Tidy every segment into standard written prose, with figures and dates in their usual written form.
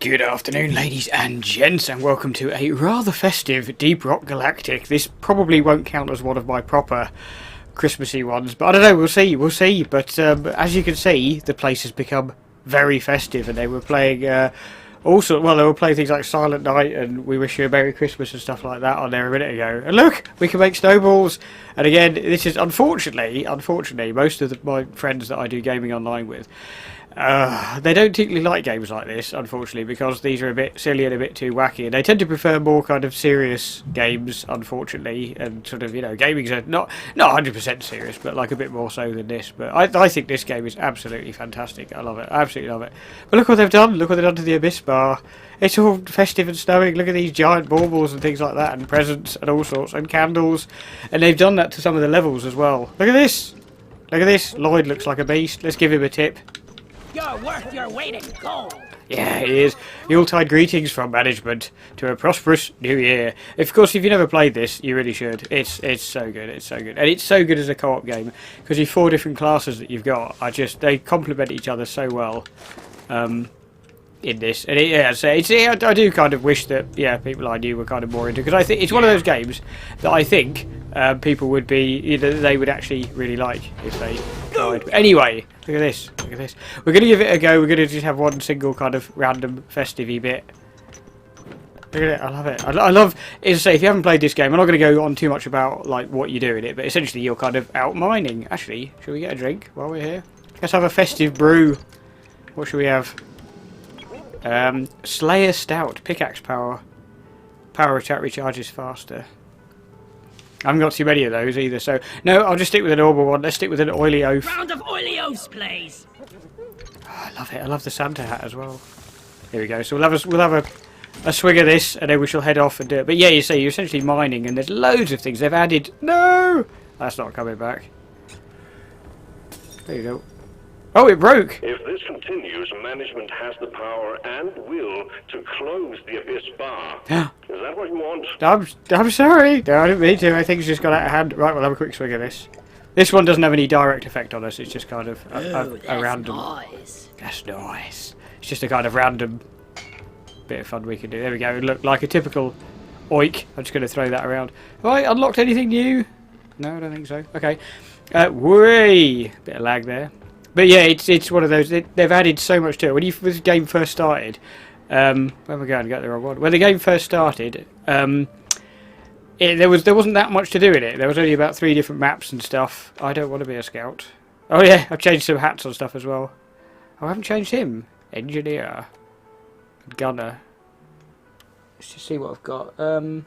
Good afternoon, ladies and gents, and welcome to a rather festive Deep Rock Galactic. This probably won't count as one of my proper Christmassy ones, but I don't know, we'll see. But as you can see, the place has become very festive, and they were playing they were playing things like Silent Night and We Wish You a Merry Christmas and stuff like that on there a minute ago. And look, we can make snowballs. And again, this is unfortunately, most of my friends that I do gaming online with, they don't particularly like games like this, unfortunately, because these are a bit silly and a bit too wacky. And they tend to prefer more kind of serious games, unfortunately, and sort of, you know, gaming's not 100% serious, but like a bit more so than this. But I think this game is absolutely fantastic. I love it. I absolutely love it. But look what they've done. Look what they've done to the Abyss Bar. It's all festive and snowing. Look at these giant baubles and things like that, and presents and all sorts, and candles. And they've done that to some of the levels as well. Look at this. Look at this. Lloyd looks like a beast. Let's give him a tip. You're worth your weight in gold. Yeah, he is. Yuletide greetings from management to a prosperous new year. Of course, if you've never played this, you really should. It's so good. It's so good, and it's so good as a co-op game because your 4 different classes that you've got they complement each other so well. In this, and I do kind of wish that people I knew were kind of more into, because I think it's one of those games that I think people would be, they would actually really like if they tried. But anyway, look at this. We're going to give it a go. We're going to just have one single kind of random festive-y bit. Look at it. I love it. I love, as I say, if you haven't played this game, I'm not going to go on too much about like what you do in it, but essentially you're kind of out mining. Actually, should we get a drink while we're here? Let's have a festive brew. What should we have? Slayer Stout, pickaxe power. Power attack recharges faster. I haven't got too many of those either, so no, I'll just stick with a normal one. Let's stick with an oily oaf. Round of oily oafs, please. Oh, I love it. I love the Santa hat as well. Here we go. So we'll have a swig of this, and then we shall head off and do it. But yeah, you see, you're essentially mining, and there's loads of things they've added. No, that's not coming back. There you go. Oh, it broke! If this continues, management has the power and will to close the Abyss Bar. Is that what you want? I'm sorry! No, I didn't mean to. I think it's just got out of hand. Right, we'll have a quick swig of this. This one doesn't have any direct effect on us. It's just kind of a random... Nice. That's nice. It's just a kind of random bit of fun we can do. There we go. It looked like a typical oik. I'm just going to throw that around. Have I unlocked anything new? No, I don't think so. Okay. Whee! Bit of lag there. But yeah, it's one of those. They've added so much to it. When this game first started, where am I going? I got the wrong one. When the game first started, there wasn't that much to do in it. There was only about 3 different maps and stuff. I don't want to be a scout. Oh yeah, I've changed some hats and stuff as well. Oh, I haven't changed him. Engineer, gunner. Let's just see what I've got. The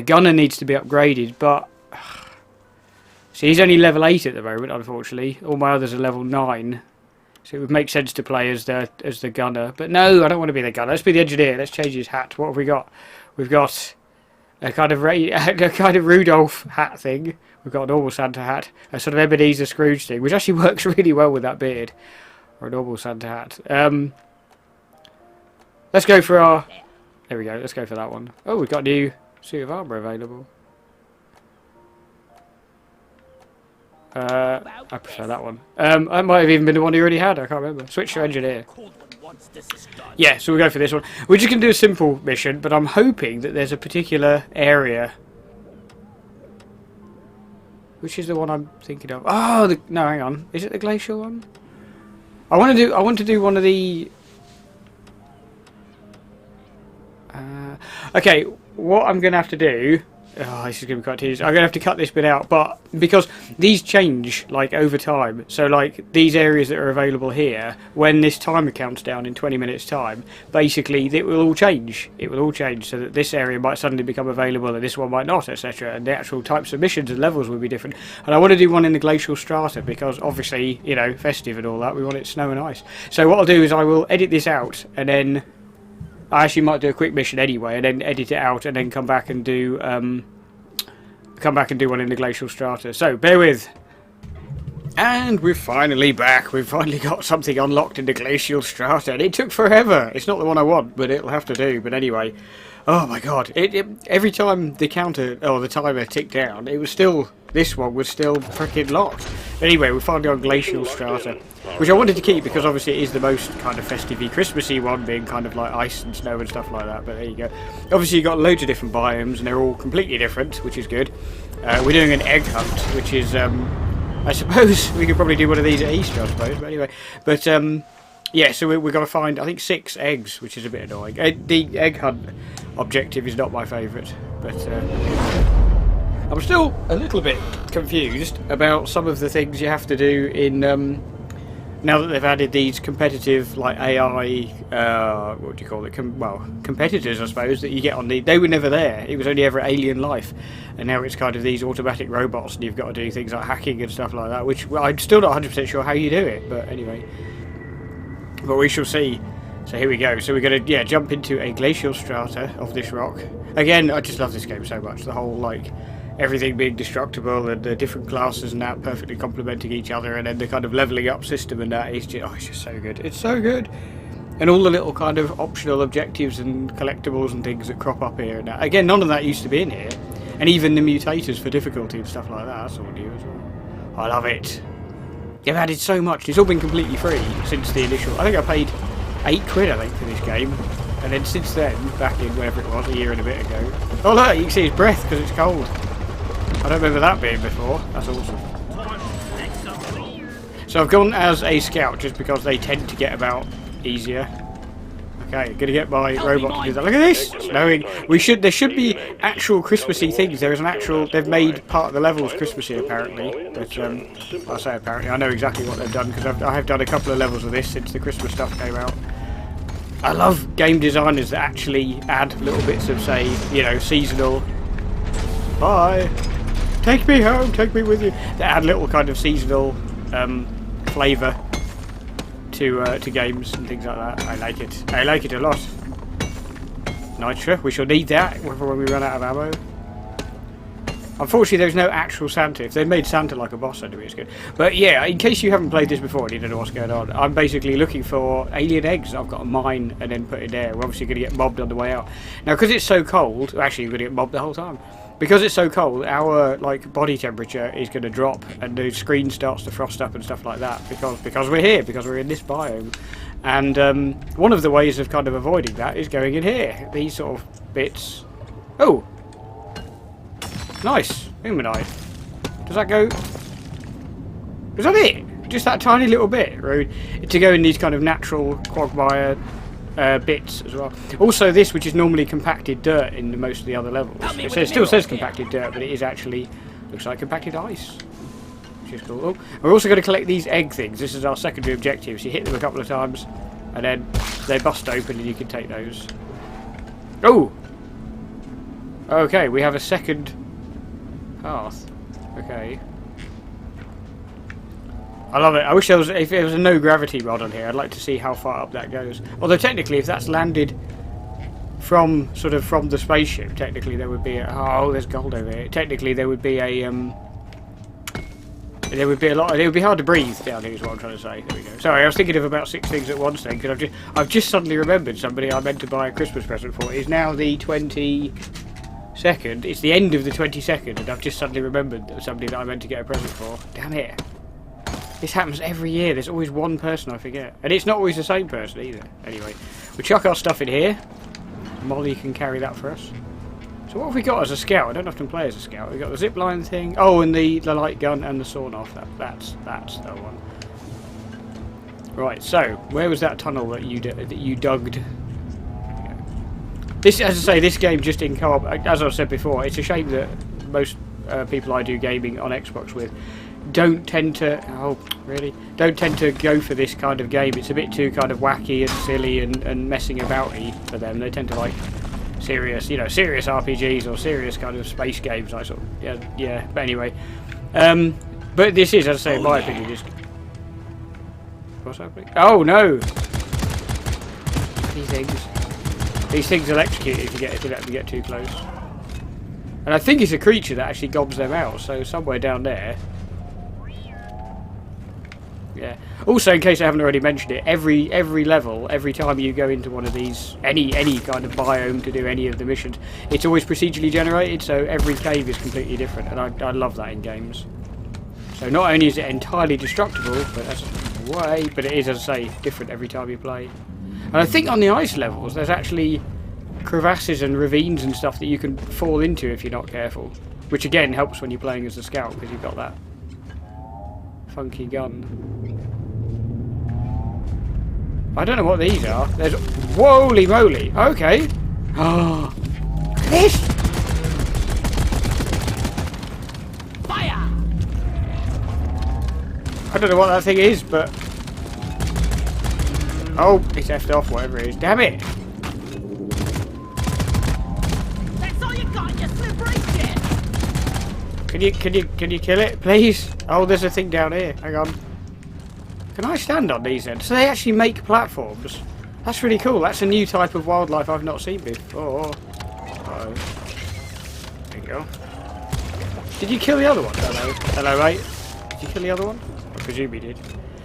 gunner needs to be upgraded, but. See, he's only level 8 at the moment, unfortunately. All my others are level 9. So it would make sense to play as the gunner. But no, I don't want to be the gunner. Let's be the engineer. Let's change his hat. What have we got? We've got a kind of Rudolph hat thing. We've got a normal Santa hat. A sort of Ebenezer Scrooge thing, which actually works really well with that beard. Or a normal Santa hat. Let's go for our... There we go. Let's go for that one. Oh, we've got a new suit of armour available. I prefer that one. I might have even been the one you already had. I can't remember. Switch to engineer. Yeah, so we'll go for this one. We're just going to do a simple mission, but I'm hoping that there's a particular area. Which is the one I'm thinking of? Oh, no, hang on. Is it the glacial one? I want to do one of the... okay, what I'm going to have to do... Oh, this is going to be quite tedious. I'm going to have to cut this bit out, but because these change, like, over time. So, like, these areas that are available here, when this timer counts down in 20 minutes' time, basically, it will all change. It will all change, so that this area might suddenly become available and this one might not, etc. And the actual types of missions and levels will be different. And I want to do one in the glacial strata, because, obviously, you know, festive and all that, we want it snow and ice. So what I'll do is I will edit this out, and then... I actually might do a quick mission anyway, and then edit it out, and then come back and do one in the glacial strata. So bear with. And we're finally back. We've finally got something unlocked in the glacial strata, and it took forever. It's not the one I want, but it'll have to do. But anyway, Oh my god! Every time the counter or the timer ticked down, it was still. This one was still freaking locked. Anyway, we found on Glacial Strata, which I wanted to keep because obviously it is the most kind of festive-y, Christmassy one, being kind of like ice and snow and stuff like that. But there you go. Obviously, you've got loads of different biomes, and they're all completely different, which is good. We're doing an egg hunt, which is, I suppose we could probably do one of these at Easter, I suppose. But anyway, yeah, so we've got to find, I think, 6 eggs, which is a bit annoying. The egg hunt objective is not my favourite, but I'm still a little bit confused about some of the things you have to do in, now that they've added these competitive, like, AI, what do you call it, competitors, I suppose, that you get on they were never there. It was only ever alien life, and now it's kind of these automatic robots, and you've got to do things like hacking and stuff like that, which, well, I'm still not 100% sure how you do it, but anyway. But we shall see. So here we go. So we're going to, yeah, jump into a glacial strata of this rock. Again, I just love this game so much. The whole, like, everything being destructible and the different classes and that perfectly complementing each other, and then the kind of levelling up system and that is just, oh, it's just so good. It's so good. And all the little kind of optional objectives and collectibles and things that crop up here and that. Again, none of that used to be in here. And even the mutators for difficulty and stuff like that, that's all new as well. I love it. They've added so much. It's all been completely free since the initial. I think I paid £8, I think, for this game, and then since then, back in wherever it was, a year and a bit ago. Oh look, you can see his breath because it's cold. I don't remember that being before. That's awesome. So I've gone as a scout just because they tend to get about easier. Okay, gonna get my robot to do that. Look at this! Snowing. There should be actual Christmassy things. There is an actual, they've made part of the levels Christmassy apparently. But, I say apparently, I know exactly what they've done because I have done a couple of levels of this since the Christmas stuff came out. I love game designers that actually add little bits of, say, you know, seasonal. Bye! Take me home, take me with you. That add little kind of seasonal flavour to games and things like that. I like it. I like it a lot. Nitra, we shall need that when we run out of ammo. Unfortunately, there's no actual Santa. If they'd made Santa like a boss, that'd be good. But yeah, in case you haven't played this before and you don't know what's going on, I'm basically looking for alien eggs I've got to mine and then put in there. We're obviously going to get mobbed on the way out. Now, because it's so cold, actually, we're going to get mobbed the whole time. Because it's so cold, our like body temperature is going to drop, and the screen starts to frost up and stuff like that. Because we're here, because we're in this biome, and one of the ways of kind of avoiding that is going in here. These sort of bits. Oh, nice humanite. Does that go? Is that it? Just that tiny little bit, right? To go in these kind of natural quagmire bits as well. Also this, which is normally compacted dirt in most of the other levels. It still says compacted dirt, but it is actually, looks like compacted ice. Which is cool. Oh, we're also going to collect these egg things. This is our secondary objective. So you hit them a couple of times, and then they bust open and you can take those. Oh! Okay, we have a second path. Okay. I love it. I wish there was, if there was a no gravity rod on here, I'd like to see how far up that goes. Although technically, if that's landed from the spaceship, technically there would be a, oh, there's gold over here. Technically there would be a there would be a lot. It would be hard to breathe down here, is what I'm trying to say. There we go. Sorry, I was thinking of about 6 things at once then, because I've just suddenly remembered somebody I meant to buy a Christmas present for. It's now the 22nd. It's the end of the 22nd, and I've just suddenly remembered that somebody that I meant to get a present for. Damn it. This happens every year. There's always one person I forget. And it's not always the same person either. Anyway, we chuck our stuff in here. Molly can carry that for us. So what have we got as a scout? I don't often play as a scout. We've got the zipline thing. Oh, and the light gun and the sawn off. That's the one. Right, so where was that tunnel that you dug? Yeah. This, as I say, this game just in co-op. As I've said before, it's a shame that most people I do gaming on Xbox with don't tend to go for this kind of game. It's a bit too kind of wacky and silly and messing about-y for them. They tend to like serious, serious RPGs or serious kind of space games. I sort of, yeah. But anyway, but this is, as I say, in my opinion, just what's happening? Oh no! These things electrocute if you let them get too close. And I think it's a creature that actually gobs them out. So somewhere down there. Yeah. Also, in case I haven't already mentioned it, every level, every time you go into one of these, any kind of biome to do any of the missions, it's always procedurally generated. So every cave is completely different, and I love that in games. So not only is it entirely destructible, but it is, as I say, different every time you play. And I think on the ice levels, there's actually crevasses and ravines and stuff that you can fall into if you're not careful. Which again helps when you're playing as a scout, because you've got that funky gun. I don't know what these are. There's... Holy moly! Okay! Oh! This! Fire! I don't know what that thing is, but... Oh, it's effed off, whatever it is. Damn it! That's all you got, you slippery shit! Can you kill it, please? Oh, there's a thing down here. Hang on. Can I stand on these then? So they actually make platforms. That's really cool. That's a new type of wildlife I've not seen before. Uh-oh. There you go. Did you kill the other one? Hello. Hello, mate. Did you kill the other one? I presume you did.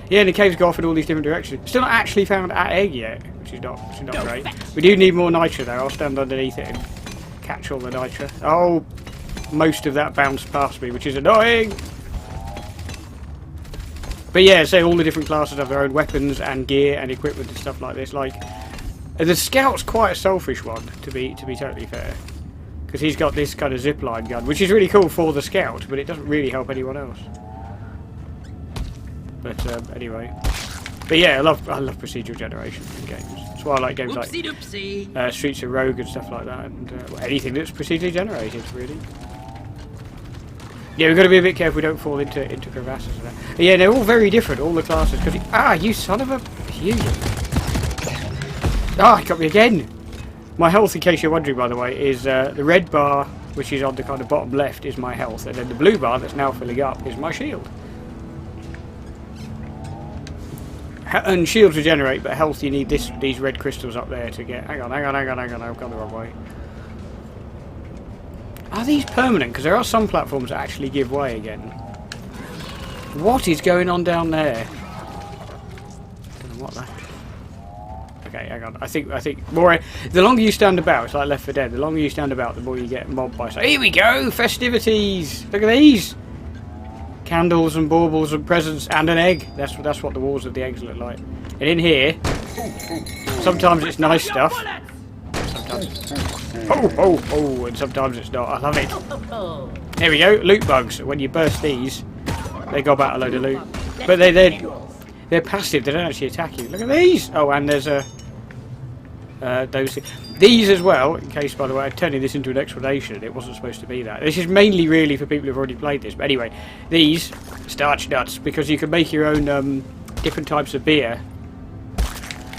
Yeah, and the caves go off in all these different directions. Still not actually found at egg yet, which is not great. We do need more nitra though. I'll stand underneath it and catch all the nitra. Oh, most of that bounced past me, which is annoying. But yeah, so all the different classes have their own weapons and gear and equipment and stuff like this. Like, the scout's quite a selfish one, to be totally fair, because he's got this kind of zipline gun, which is really cool for the scout, but it doesn't really help anyone else. But anyway, but yeah, I love procedural generation in games. That's why I like games like Streets of Rogue and stuff like that, and anything that's procedurally generated, really. Yeah, we've got to be a bit careful we don't fall into crevasses and that. But yeah, they're all very different, all the classes. Cause you son of a... You. Ah, it got me again! My health, in case you're wondering, by the way, is the red bar, which is on the kind of bottom left, is my health. And then the blue bar that's now filling up is my shield. And shields regenerate, but health, you need these red crystals up there to get... Hang on, I've gone the wrong way. Are these permanent? Because there are some platforms that actually give way again. What is going on down there? Don't know what that... Okay, hang on. I think more... The longer you stand about, it's like Left 4 Dead, the longer you stand about, the more you get mobbed by... So here we go! Festivities! Look at these! Candles and baubles and presents and an egg. That's what the walls of the eggs look like. And in here, sometimes it's nice stuff. Sometimes... Oh, and sometimes it's not. I love it. There we go, loot bugs. When you burst these, they gob out a load of loot. But they're passive, they don't actually attack you. Look at these! Oh, and there's these as well, in case, by the way, I'm turning this into an explanation. It wasn't supposed to be that. This is mainly really for people who've already played this. But anyway, these starch nuts, because you can make your own different types of beer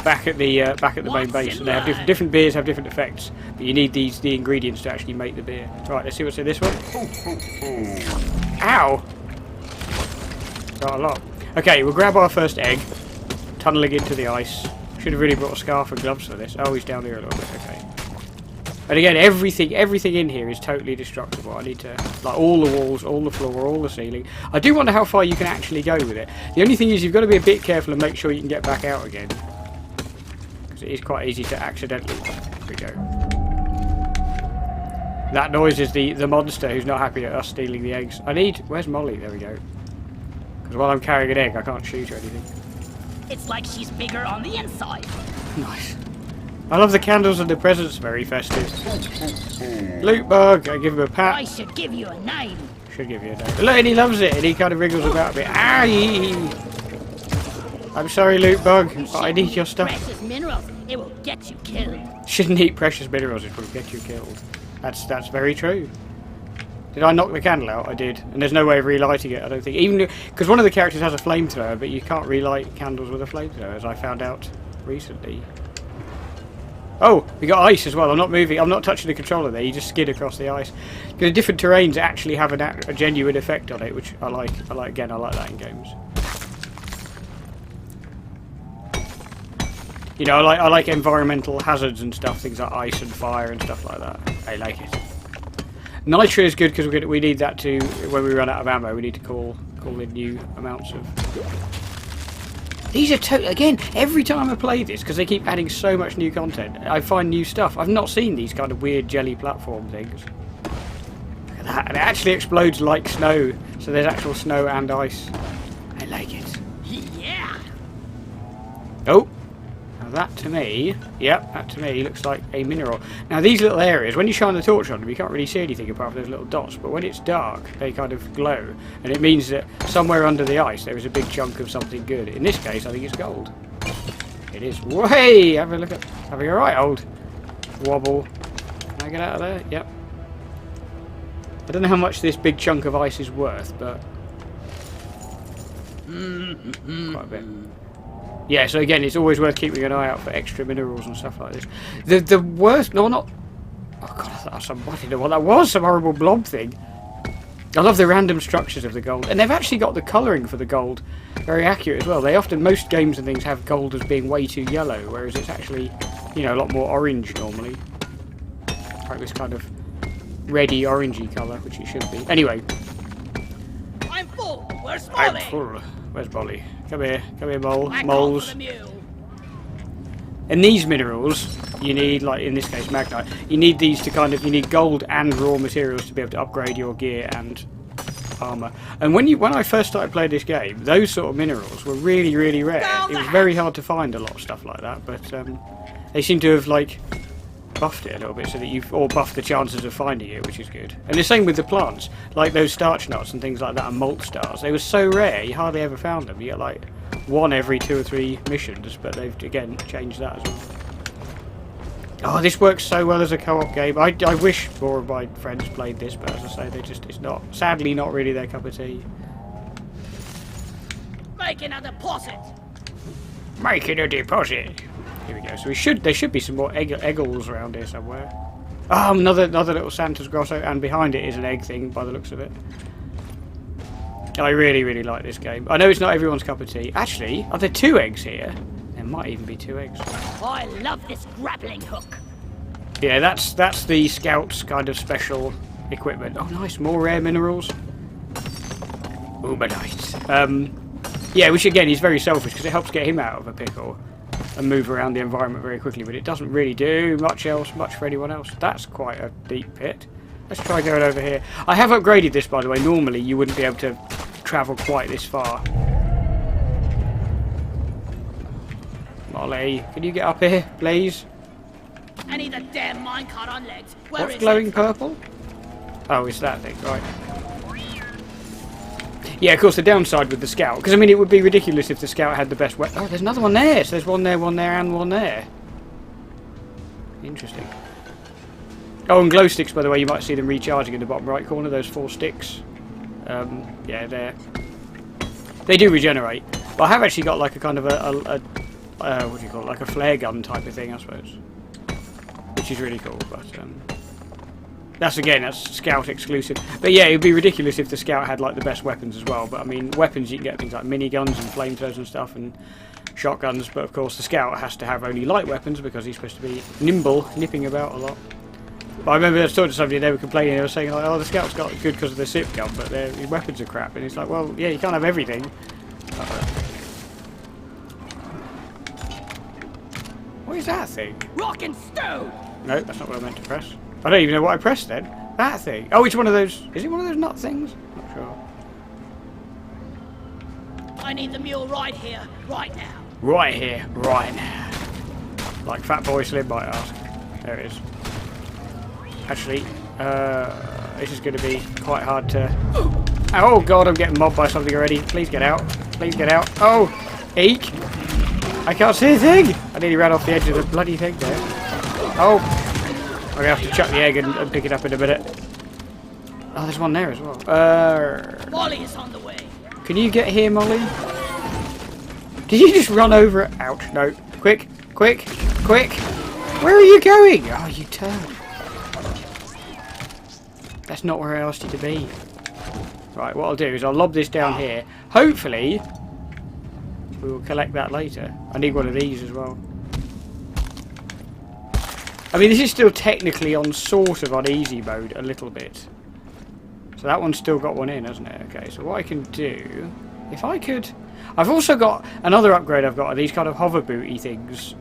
back at the main base, and they have different beers have different effects, but you need the ingredients to actually make the beer. Right, let's see what's in this one. Ow! Got a lot. Okay, we'll grab our first egg, tunneling into the ice. Should have really brought a scarf and gloves for this. Oh, he's down here a little bit. Okay. And again, everything in here is totally destructible. I need to, like, all the walls, all the floor, all the ceiling. I do wonder how far you can actually go with it. The only thing is you've got to be a bit careful and make sure you can get back out again. It is quite easy to accidentally... There we go. That noise is the monster who's not happy at us stealing the eggs. Where's Molly? There we go. Because while I'm carrying an egg, I can't shoot or anything. It's like she's bigger on the inside. Nice. I love the candles and the presents. Very festive. Loot bug. I give him a pat. I should give you a name. Should give you a name. Look, and he loves it, and he kind of wriggles about a bit. Aye! I'm sorry, loot bug, but I need your stuff. Precious minerals, it will get you killed. Shouldn't eat precious minerals, it will get you killed. That's very true. Did I knock the candle out? I did. And there's no way of relighting it, I don't think. Even because one of the characters has a flamethrower, but you can't relight candles with a flamethrower, as I found out recently. Oh, we got ice as well. I'm not moving. I'm not touching the controller there. You just skid across the ice. Because different terrains actually have a genuine effect on it, which I like. Again, I like that in games. You know, I like environmental hazards and stuff, things like ice and fire and stuff like that. I like it. Nitro is good because we need that to, when we run out of ammo, we need to call in new amounts of These are again, every time I play this, because they keep adding so much new content, I find new stuff. I've not seen these kind of weird jelly platform things. Look at that, and it actually explodes like snow, so there's actual snow and ice. I like it. Yeah. Oh, now that to me, yep, that to me looks like a mineral. Now these little areas, when you shine the torch on them, you can't really see anything apart from those little dots, but when it's dark, they kind of glow, and it means that somewhere under the ice there is a big chunk of something good. In this case, I think it's gold. It is. Way! Have a look at, having a right old wobble. Can I get out of there? Yep. I don't know how much this big chunk of ice is worth, but quite a bit. Yeah, so again, it's always worth keeping an eye out for extra minerals and stuff like this. The worst, no, not. Oh god, I thought I didn't know what that was. Some horrible blob thing. I love the random structures of the gold, and they've actually got the colouring for the gold very accurate as well. They often, most games and things have gold as being way too yellow, whereas it's actually, you know, a lot more orange normally. Like this kind of reddy orangey colour, which it should be. Anyway. I'm full. Where's Molly? I'm full. Where's Molly? Come here, mole, Back moles. off the mule. And these minerals, you need, like in this case magnite, you need these to kind of, you need gold and raw materials to be able to upgrade your gear and armour. And when I first started playing this game, those sort of minerals were really, really rare. It was very hard to find a lot of stuff like that, but they seem to have like buffed it a little bit so that you've all buffed the chances of finding it, which is good. And the same with the plants, like those starch nuts and things like that, and malt stars. They were so rare, you hardly ever found them. You get like one every 2 or 3 missions, but they've again changed that as well. Oh, this works so well as a co-op game. I wish more of my friends played this, but as I say, it's not, sadly, not really their cup of tea. Making a deposit. Making a deposit. Here we go. So there should be some more eggles around here somewhere. Oh, another little Santa's grotto, and behind it is an egg thing by the looks of it. I really, really like this game. I know it's not everyone's cup of tea. Actually, are there 2 eggs here? There might even be 2 eggs. I love this grappling hook. Yeah, that's the Scout's kind of special equipment. Oh, nice. More rare minerals. Uberite. Yeah, which again is very selfish because it helps get him out of a pickle and move around the environment very quickly, but it doesn't really do much for anyone else. That's quite a deep pit. Let's try going over here. I have upgraded this, by the way. Normally you wouldn't be able to travel quite this far. Molly, can you get up here, please? I need a damn minecart on legs. Where What's is glowing it? purple? Oh, it's that thing, right. Yeah, of course, the downside with the Scout, because I mean, it would be ridiculous if the Scout had the best weapon. Oh, there's another one there. So there's one there, and one there. Interesting. Oh, and glow sticks, by the way, you might see them recharging in the bottom right corner. Those 4 sticks. Yeah, they do regenerate. But I have actually got like a kind of what do you call it? Like a flare gun type of thing, I suppose. Which is really cool, but that's Scout exclusive. But yeah, it would be ridiculous if the Scout had like the best weapons as well. But I mean, weapons you can get things like miniguns and flamethrowers and stuff and shotguns. But of course, the Scout has to have only light weapons because he's supposed to be nimble, nipping about a lot. But I remember I was talking to somebody and they were complaining. They were saying like, "Oh, the Scout's got good because of the SIP gun, but his weapons are crap." And it's like, well, yeah, you can't have everything. What is that thing? Rock and stone. No, that's not what I meant to press. I don't even know what I pressed then. That thing. Oh, it's one of those. Is it one of those nut things? Not sure. I need the mule right here, right now. Right here, right now. Like Fatboy Slim might ask. There it is. Actually, this is going to be quite hard to... Oh god, I'm getting mobbed by something already. Please get out. Please get out. Oh! Eek! I can't see a thing! I nearly ran off the edge of the bloody thing there. Oh! I'm going to have to chuck the egg and pick it up in a minute. Oh, there's one there as well. Molly is on the way. Can you get here, Molly? Did you just run over it? Ouch, no. Quick, quick, quick! Where are you going? Oh, you turned. That's not where I asked you to be. Right, what I'll do is I'll lob this down here. Hopefully, we will collect that later. I need one of these as well. I mean, this is still technically on sort of on easy mode a little bit. So that one's still got one in, hasn't it? Okay, so what I can do... If I could... I've also got another upgrade. I've got are these kind of hover booty things,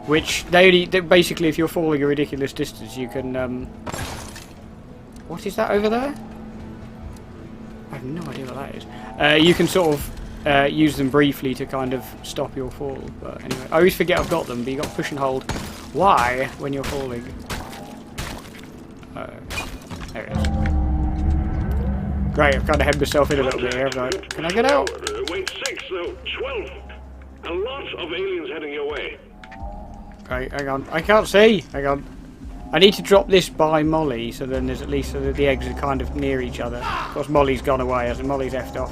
which they basically, if you're falling a ridiculous distance, you can. What is that over there? I have no idea what that is. You can sort of use them briefly to kind of stop your fall. But anyway, I always forget I've got them. But you got to push and hold Y when you're falling. There it is. Great, I've kind of head myself in a little bit here, haven't I? Can I get out? Wait, 6, no, 12. A lot of aliens heading your way. Right, hang on. I can't see. Hang on. I need to drop this by Molly, so then there's at least so that the eggs are kind of near each other. Of course, Molly's gone away, hasn't Molly's effed off.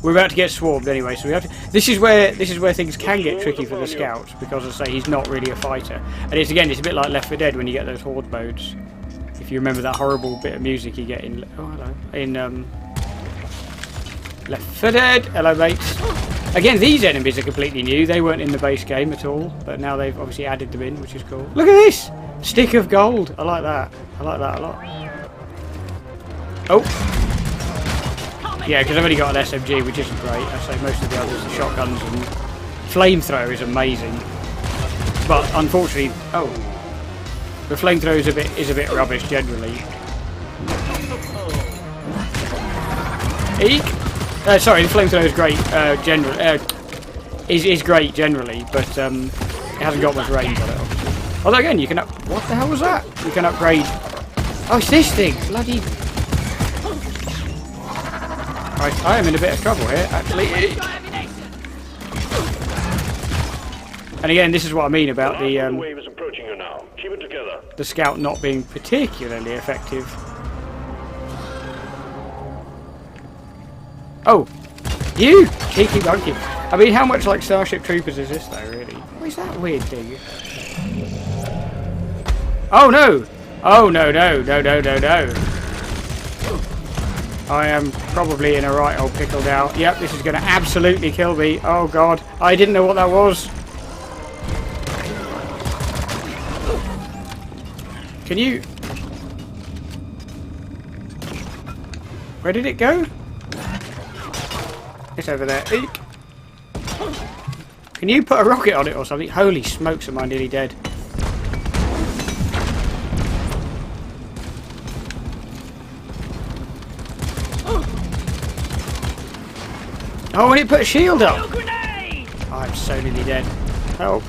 We're about to get swarmed anyway, so we have to. This is where things can get tricky for the scouts because, as I say, he's not really a fighter, and it's a bit like Left 4 Dead when you get those horde modes. If you remember that horrible bit of music you get in Left 4 Dead. Hello, mates. Again, these enemies are completely new. They weren't in the base game at all, but now they've obviously added them in, which is cool. Look at this! Stick of gold. I like that. I like that a lot. Oh! Yeah, because I've only got an SMG, which isn't great. I say most of the others are shotguns, and flamethrower is amazing. But unfortunately, the flamethrower is a bit rubbish generally. Eek! Sorry, the flamethrower is great. Is great generally, but it hasn't got much range on it. Obviously. Although again, you can what the hell was that? You can upgrade. Oh, it's this thing! Bloody. Right, I am in a bit of trouble here, actually. And again, this is what I mean about the wave is approaching you now. Keep it together. The scout not being particularly effective. Oh, you cheeky monkey! I mean, how much like Starship Troopers is this though? Really? What is that weird thing? Oh no! Oh no! No! No! No! No! No! I am probably in a right old pickle now. Yep, this is going to absolutely kill me. Oh god, I didn't know what that was. Can you? Where did it go? It's over there. Eek. Can you put a rocket on it or something? Holy smokes, am I nearly dead? Oh, and it put a shield up! Oh, I'm so nearly dead. Help.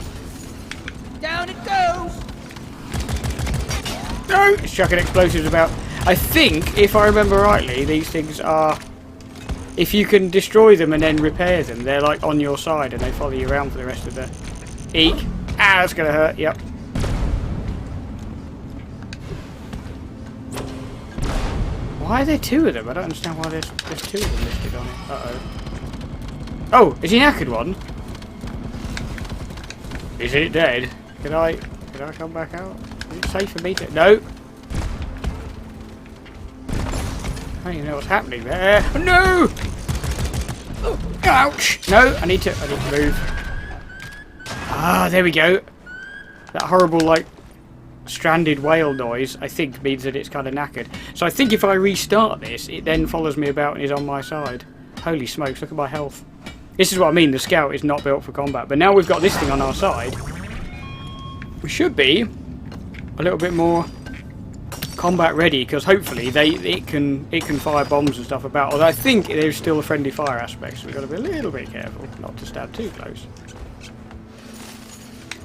Down it goes! No! It's chucking explosives about. I think, if I remember rightly, these things are... If you can destroy them and then repair them, they're like on your side and they follow you around for the rest of the... Eek! Ah, that's gonna hurt, yep. Why are there two of them? I don't understand why there's two of them listed on it. Uh-oh. Oh, is he an knackered one? Is it dead? Can I come back out? Is it safe for me to... No! I don't even know what's happening there. No! Ouch! No, I need to move. Ah, there we go. That horrible, like, stranded whale noise, I think, means that it's kind of knackered. So I think if I restart this, it then follows me about and is on my side. Holy smokes, look at my health. This is what I mean, the scout is not built for combat. But now we've got this thing on our side, we should be a little bit more combat ready, because hopefully it can fire bombs and stuff about. Although I think there's still a friendly fire aspect, so we've got to be a little bit careful not to stab too close.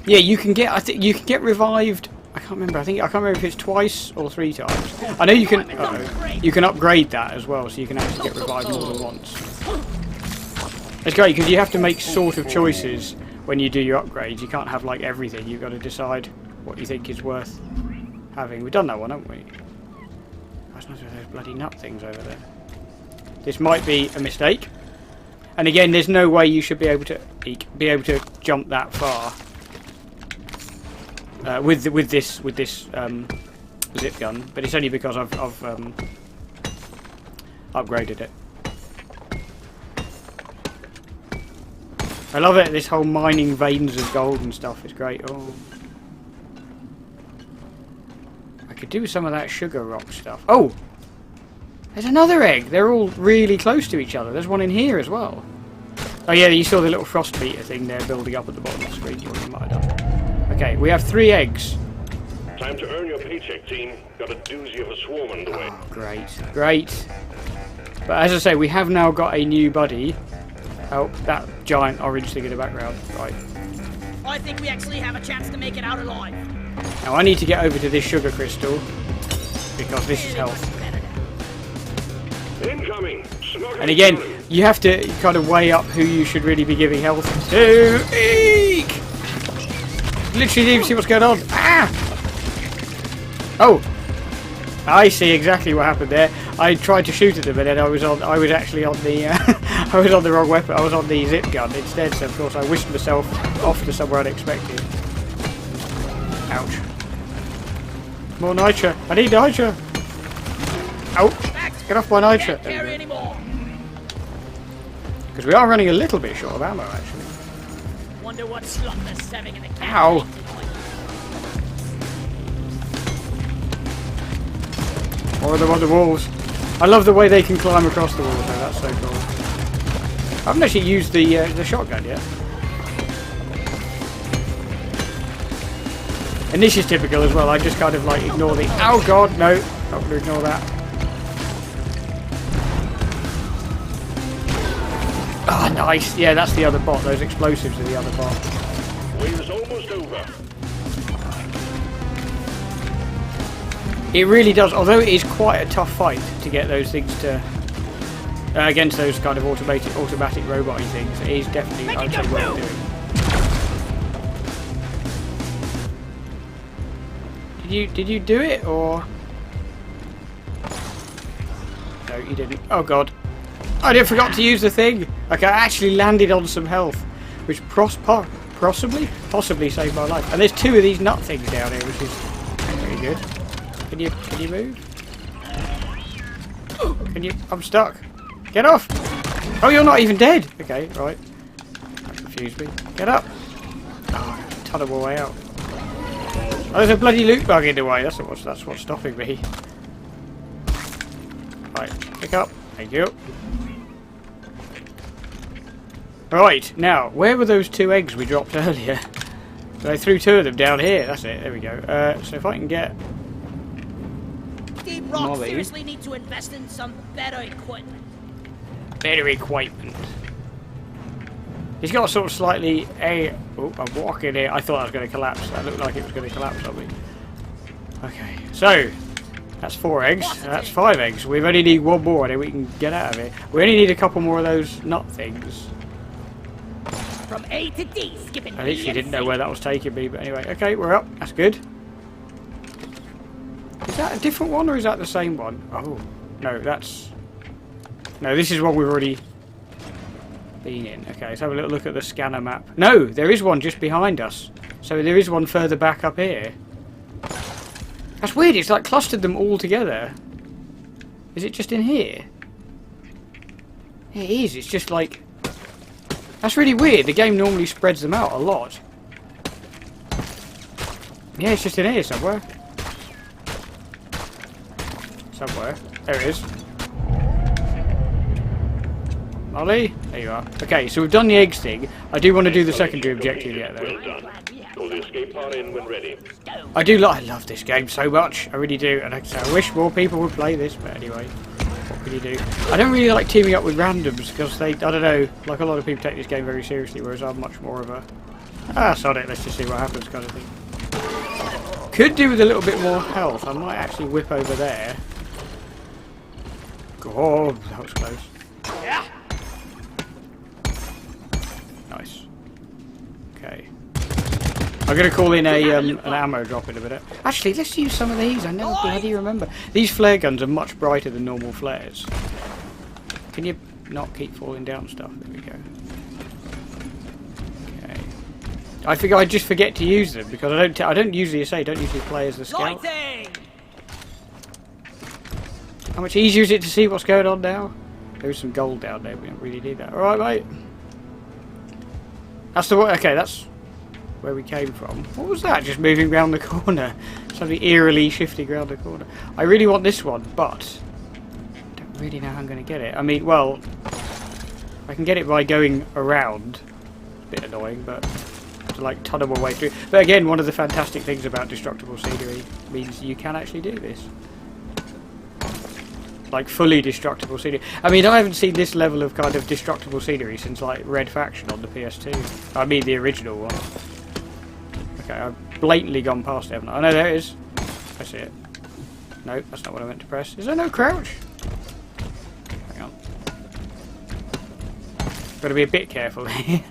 Yeah, you can get. I think you can get revived. I can't remember. I can't remember if it's twice or 3 times. I know you can. You can upgrade that as well, so you can actually get revived more than once. It's great because you have to make sort of choices when you do your upgrades. You can't have like everything. You've got to decide what you think is worth having. We've done that one, haven't we? That's not those bloody nut things over there. This might be a mistake. And again, there's no way you should be able to jump that far with this zip gun. But it's only because I've upgraded it. I love it. This whole mining veins of gold and stuff is great. Oh. I could do with some of that sugar rock stuff. Oh! There's another egg. They're all really close to each other. There's one in here as well. Oh yeah, you saw the little frost meter thing there building up at the bottom of the screen. You might have done. Okay, we have 3 eggs. Time to earn your paycheck, team. Got a doozy of a swarm underway. Oh, great, great. But as I say, we have now got a new buddy. Oh, that giant orange thing in the background. Right. I think we actually have a chance to make it out alive. Now I need to get over to this sugar crystal because this is health. Incoming. And again, you have to kind of weigh up who you should really be giving health to. Eek! Literally didn't even see what's going on. Ah! Oh, I see exactly what happened there. I tried to shoot at them, and then I was actually on the I was on the wrong weapon. I was on the zip gun instead. So of course I whisked myself off to somewhere unexpected. Ouch! More nitra. I need nitra. Oh! Get off my nitra. Because we are running a little bit short of ammo, actually. Wonder what slot they're serving in the camp. Ow! More of them on the walls. I love the way they can climb across the walls. Though. That's so cool. I haven't actually used the shotgun yet. And this is typical as well. I just kind of like ignore the. Oh god, no! Not gonna ignore that. Ah, oh, nice. Yeah, that's the other bot. Those explosives are the other bot. Wave is almost over. It really does, although it is quite a tough fight to get those things to against those kind of automatic robot-y things. It is definitely, I'd say, worth doing. Did you do it, or no? You didn't. Oh god, I forgot to use the thing. Okay, I actually landed on some health, which possibly saved my life. And there's 2 of these nut things down here, which is very good. Can you move? Can you? I'm stuck. Get off! Oh, you're not even dead. Okay, right. That confused me. Get up. Oh, tunnel my way out. Oh, there's a bloody loot bug in the way. That's what's stopping me. Right, pick up. Thank you. Right, now, where were those 2 eggs we dropped earlier? So I threw 2 of them down here. That's it. There we go. So if I can get Deep Rock seriously need to invest in some better equipment. Better equipment. He's got a sort of slightly oh, I'm walking here. I thought I was going to collapse. That looked like it was going to collapse on me. Okay, so that's 4 eggs. That's 5 eggs. We only need 1 more, and then we can get out of here. We only need a couple more of those nut things. From A to D, skipping. I literally didn't know where that was taking me, but anyway. Okay, we're up. That's good. Is that a different one, or is that the same one? Oh, no, that's... No, this is one we've already been in. Okay, let's have a little look at the scanner map. No, there is one just behind us. So there is one further back up here. That's weird, it's like clustered them all together. Is it just in here? It is, it's just like... That's really weird, the game normally spreads them out a lot. Yeah, it's just in here somewhere. Somewhere. There it is. Molly? There you are. Okay, so we've done the eggs thing. I do want to do the secondary objective yet, though. Well done. Pull the escape pod in when ready. I love this game so much. I really do. And I wish more people would play this, but anyway. What can you do? I don't really like teaming up with randoms, because they, I don't know, like a lot of people take this game very seriously, whereas I'm much more of a... Ah, sod it, let's just see what happens kind of thing. Could do with a little bit more health. I might actually whip over there. God, that was close. Yeah. Nice. Okay. I'm going to call in an ammo drop in a minute. Actually, let's use some of these. I never bloody remember. These flare guns are much brighter than normal flares. Can you not keep falling down stuff? There we go. Okay. I just forget to use them because I don't usually play as the scout. How much easier is it to see what's going on now? There's some gold down there. We don't really need that. All right, mate. That's the way. Okay, that's where we came from. What was that? Just moving round the corner. Something eerily shifting around the corner. I really want this one, but I don't really know how I'm going to get it. I mean, well, I can get it by going around. A bit annoying, but to like tunnel my way through. But again, one of the fantastic things about destructible scenery means you can actually do this. Like fully destructible scenery. I mean, I haven't seen this level of kind of destructible scenery since like Red Faction on the PS2. I mean the original one. Okay, I've blatantly gone past it, haven't I? Oh no, there it is. I see it. No, that's not what I meant to press. Is there no crouch? Hang on. Got to be a bit careful here.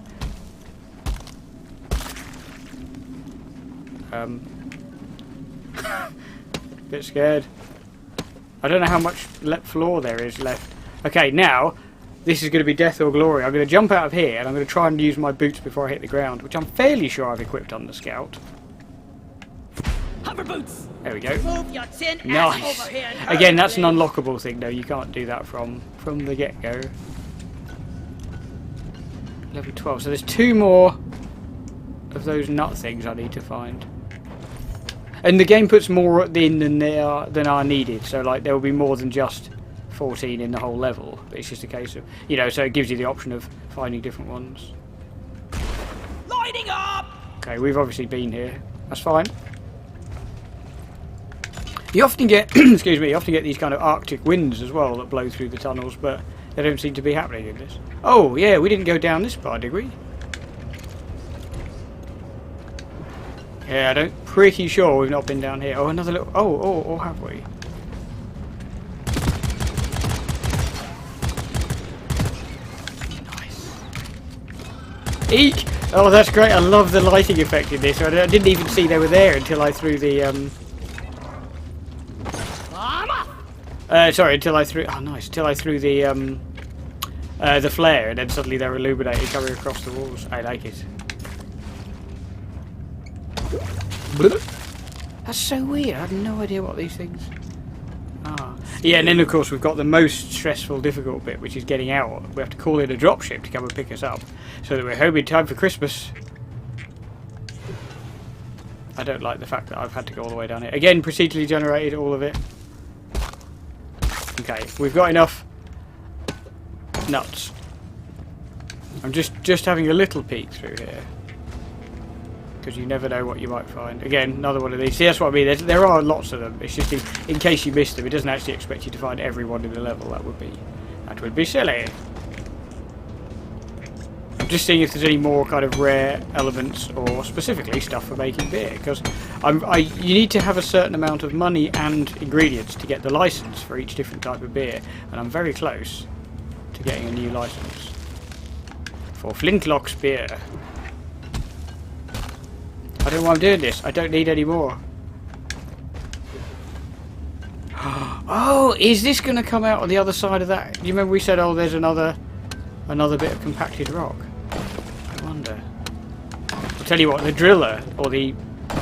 Bit scared. I don't know how much floor there is left. Okay, now this is going to be death or glory. I'm going to jump out of here and I'm going to try and use my boots before I hit the ground, which I'm fairly sure I've equipped on the Scout. Hover boots. There we go. Move your tin ass Nice. over here. Again, that's an unlockable thing though. You can't do that from the get-go. Level 12. So there's 2 more of those nut things I need to find. And the game puts more in than are needed, so like there will be more than just 14 in the whole level. But it's just a case of, you know, so it gives you the option of finding different ones. Lighting up. Okay, we've obviously been here. That's fine. You often get, excuse me, you often get these kind of Arctic winds as well that blow through the tunnels, but they don't seem to be happening in this. Oh yeah, we didn't go down this part, did we? Yeah, I don't. Pretty sure we've not been down here. Oh, another little. Oh, have we? Nice. Eek! Oh, that's great. I love the lighting effect in this. I didn't even see they were there until I threw the. Sorry, until I threw. Oh, nice. Until I threw the flare, and then suddenly they're illuminated coming across the walls. I like it. That's so weird. I have no idea what these things are. Yeah, and then of course we've got the most stressful, difficult bit, which is getting out. We have to call in a dropship to come and pick us up, so that we're home in time for Christmas. I don't like the fact that I've had to go all the way down here. Again, procedurally generated, all of it. Okay, we've got enough nuts. I'm just having a little peek through here, because you never know what you might find. Again, another one of these. See, that's what I mean. There are lots of them. It's just in case you missed them, it doesn't actually expect you to find everyone in the level. That would be silly. I'm just seeing if there's any more kind of rare elements or specifically stuff for making beer, because you need to have a certain amount of money and ingredients to get the license for each different type of beer, and I'm very close to getting a new license for Flintlock's beer. I don't know why I'm doing this. I don't need any more. Oh, is this going to come out on the other side of that? You remember we said, oh, there's another bit of compacted rock. I wonder. I'll tell you what, the driller, or not the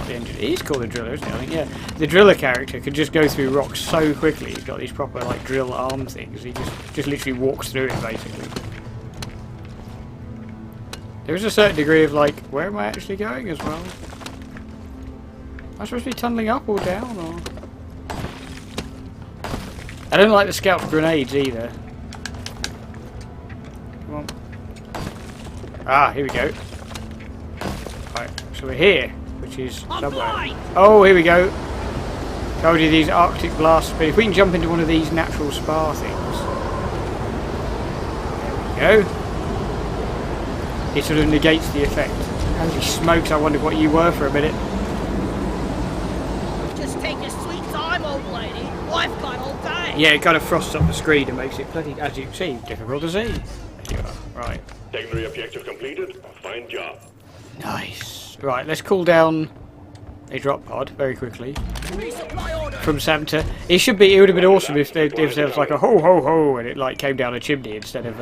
engineer, he's called the driller, isn't he? I think, yeah. The driller character can just go through rocks so quickly. He's got these proper, like, drill arm things. He just literally walks through it, basically. There is a certain degree of, like, where am I actually going as well? Am I supposed to be tunneling up or down, or...? I don't like the scout grenades either. Come on. Ah, here we go. Right, so we're here, which is somewhere. Oh, here we go. Told you these Arctic blasts. But if we can jump into one of these natural spar things. There we go. It sort of negates the effect. Holy smokes, I wondered what you were for a minute. Just take your sweet time, old lady. I've got all day. Yeah, it kind of frosts up the screen and makes it bloody, as you can see, difficult to see. There you are. Right. Secondary objective completed. Fine job. Nice. Right, let's cool down a drop pod very quickly. Resupply order. From Santa. It would have been awesome if there was like a ho ho ho and it like came down a chimney instead of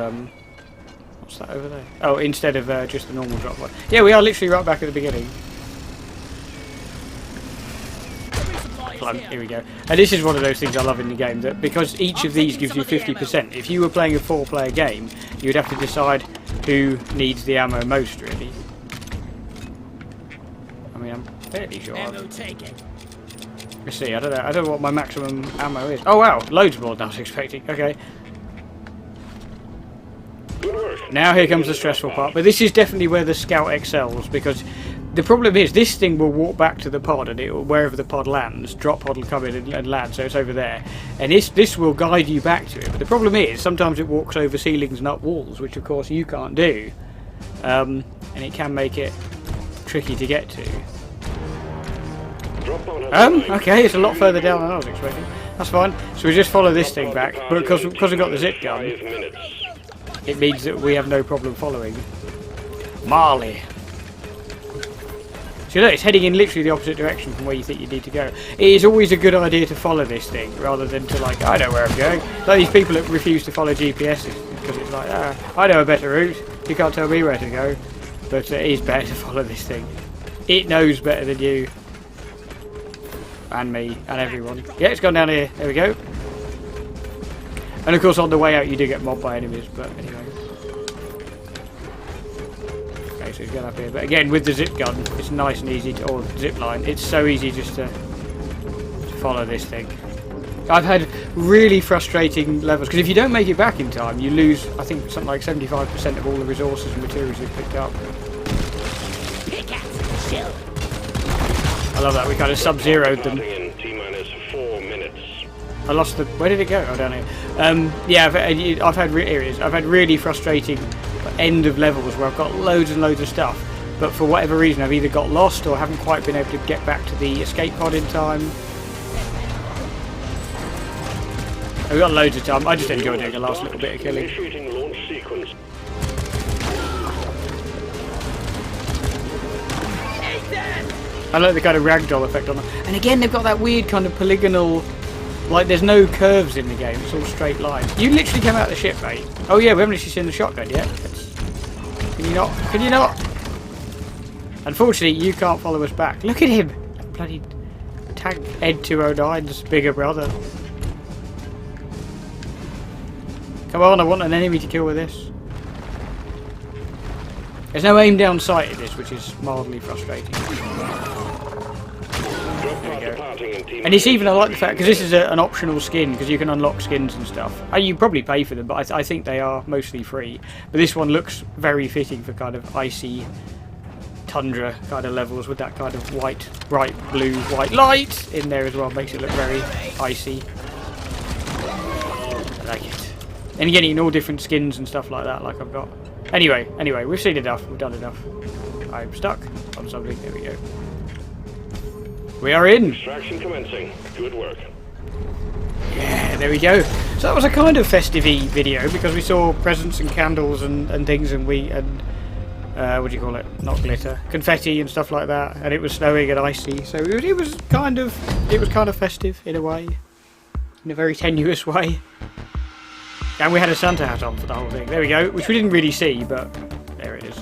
what's that over there? Oh, instead of just the normal drop pod. Yeah, we are literally right back at the beginning. Here we go. And this is one of those things I love in the game, that because each of these gives you 50%, if you were playing a 4-player game, you would have to decide who needs the ammo most, really. I mean, I'm fairly sure. Let's see, I don't know what my maximum ammo is. Oh wow, loads more than I was expecting. Okay. Now here comes the stressful part. But this is definitely where the Scout excels, because the problem is this thing will walk back to the pod, and it will, wherever the pod lands, drop pod will come in and land, so it's over there. And this will guide you back to it. But the problem is sometimes it walks over ceilings and up walls, which of course you can't do. And it can make it tricky to get to. Okay, it's a lot further down than I was expecting. That's fine. So we just follow this thing back, but because we've got the zip gun, it means that we have no problem following. Marley. So look, it's heading in literally the opposite direction from where you think you need to go. It is always a good idea to follow this thing, rather than to like, I know where I'm going. Like these people that refuse to follow GPSs, because it's like, I know a better route, you can't tell me where to go. But it is better to follow this thing. It knows better than you. And me, and everyone. Yeah, it's gone down here. There we go. And of course on the way out you do get mobbed by enemies, but anyway. Okay, so it's going up here. But again, with the zip gun, it's nice and easy to, or zip line, it's so easy just to follow this thing. I've had really frustrating levels, because if you don't make it back in time, you lose, I think, something like 75% of all the resources and materials you've picked up. I love that, we kind of sub-zeroed them. I lost the... Where did it go? Oh, down here. Yeah, I've had really frustrating end of levels where I've got loads and loads of stuff, but for whatever reason I've either got lost or haven't quite been able to get back to the escape pod in time. I've got loads of time. I just enjoy doing the last little bit of killing. I like the kind of ragdoll effect on them. And again, they've got that weird kind of polygonal, like there's no curves in the game, it's all straight lines. You literally came out of the ship, mate. Oh yeah, we haven't actually seen the shotgun yet. Can you not? Can you not? Unfortunately, you can't follow us back. Look at him! Bloody tank Ed 209's bigger brother. Come on, I want an enemy to kill with this. There's no aim down sight in this, which is mildly frustrating. And it's even, I like the fact, because this is an optional skin, because you can unlock skins and stuff. You probably pay for them, but I think they are mostly free. But this one looks very fitting for kind of icy tundra kind of levels, with that kind of white, bright blue, white light in there as well. Makes it look very icy. I like it. And again, in all different skins and stuff like that, like I've got. Anyway, we've seen enough, we've done enough. I'm stuck on something, there we go. We are in! Extraction commencing. Good work. Yeah, there we go. So that was a kind of festive-y video, because we saw presents and candles and things, and what do you call it? Not glitter. Confetti and stuff like that, and it was snowing and icy, so it was kind of festive, in a way. In a very tenuous way. And we had a Santa hat on for the whole thing. There we go, which we didn't really see, but there it is.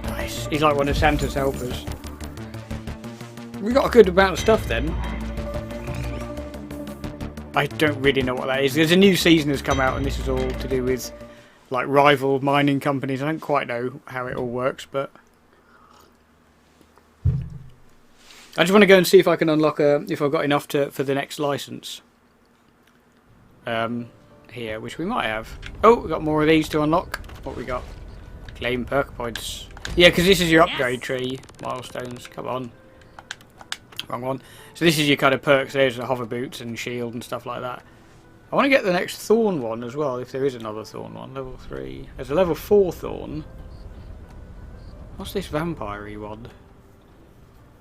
Nice. He's like one of Santa's helpers. We got a good amount of stuff then. I don't really know what that is. There's a new season has come out, and this is all to do with like rival mining companies. I don't quite know how it all works, but I just want to go and see if I can unlock if I've got enough for the next license. Here, which we might have. Oh, we've got more of these to unlock. What we got? Claim perk points. Yeah, because this is your upgrade tree. Milestones. Come on. Wrong one. So this is your kind of perks. There's the hover boots and shield and stuff like that. I want to get the next thorn one as well, if there is another thorn one. Level 3. There's a level 4 thorn. What's this vampire-y one?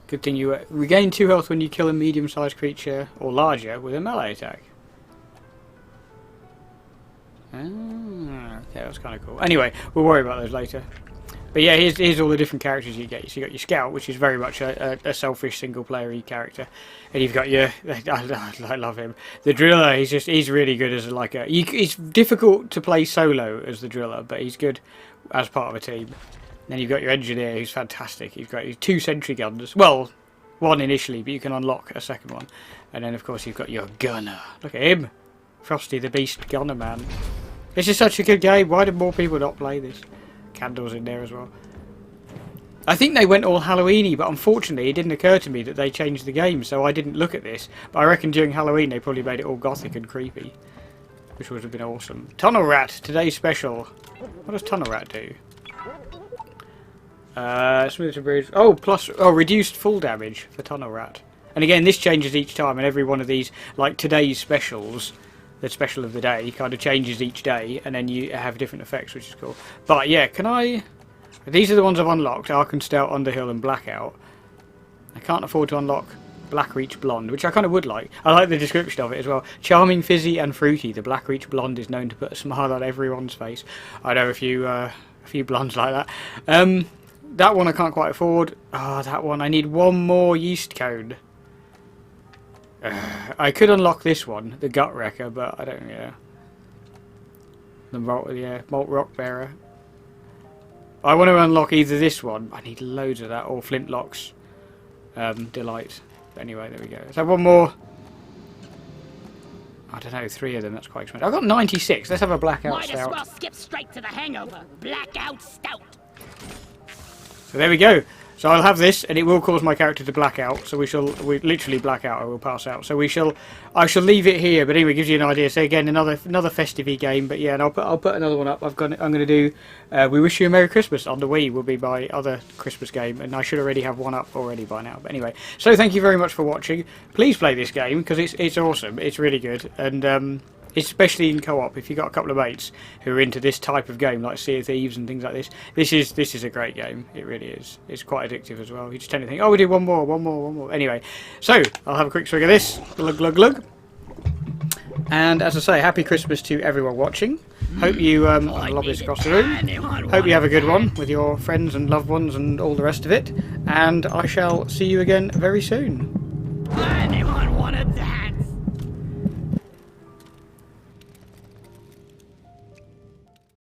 Good thing you regain 2 health when you kill a medium-sized creature or larger with a melee attack. Ah, okay, that's kind of cool. Anyway, we'll worry about those later. But yeah, here's all the different characters you get. So you got your Scout, which is very much a selfish single-player-y character, and you've got your I love him. The Driller, he's really good as he's difficult to play solo as the Driller, but he's good as part of a team. Then you've got your Engineer, who's fantastic. He's got 2 sentry guns. Well, 1 initially, but you can unlock a second one. And then of course you've got your Gunner. Look at him, Frosty the Beast Gunner Man. This is such a good game. Why did more people not play this? Candles in there as well. I think they went all Halloween-y, but unfortunately it didn't occur to me that they changed the game, so I didn't look at this. But I reckon during Halloween they probably made it all gothic and creepy. which would have been awesome. Tunnel Rat, today's special. What does Tunnel Rat do? Smooth to bridge. Oh, plus reduced full damage for Tunnel Rat. And again, this changes each time, and every one of these, like today's specials, the special of the day, kind of changes each day, and then you have different effects, which is cool. But yeah, can I? These are the ones I've unlocked: Ark and Stout, Underhill, and Blackout. I can't afford to unlock Blackreach Blonde, which I kind of would like. I like the description of it as well. Charming, fizzy, and fruity, the Blackreach Blonde is known to put a smile on everyone's face. I know a few blondes like that. That one I can't quite afford. Ah, that one. I need one more yeast cone. I could unlock this one, the Gut Wrecker, but I don't. Yeah. The Malt Rock Bearer. I want to unlock either this one. I need loads of that, or Flintlock's Delight. But anyway, there we go. So one more. I don't know, 3 of them. That's quite expensive. I've got 96. Let's have a Blackout Might Stout. as well skip straight to the hangover. Blackout Stout. So there we go. So I'll have this, and it will cause my character to black out. So we literally black out. I will pass out. So I shall leave it here. But anyway, it gives you an idea. So again, another Festive game. But yeah, and I'll put another one up. I'm going to do. We Wish You a Merry Christmas on the Wii will be my other Christmas game, and I should already have one up already by now. But anyway, so thank you very much for watching. Please play this game because it's awesome. It's really good, and especially in co-op, if you've got a couple of mates who are into this type of game, like Sea of Thieves and things like this, this is a great game. It really is. It's quite addictive as well. You just tend to think, oh, we did one more. Anyway, so I'll have a quick swig of this. Glug, glug, glug. And as I say, happy Christmas to everyone watching. Hope you lob this across the room. Hope you have a good one with your friends and loved ones and all the rest of it. And I shall see you again very soon. Anyone wanted that?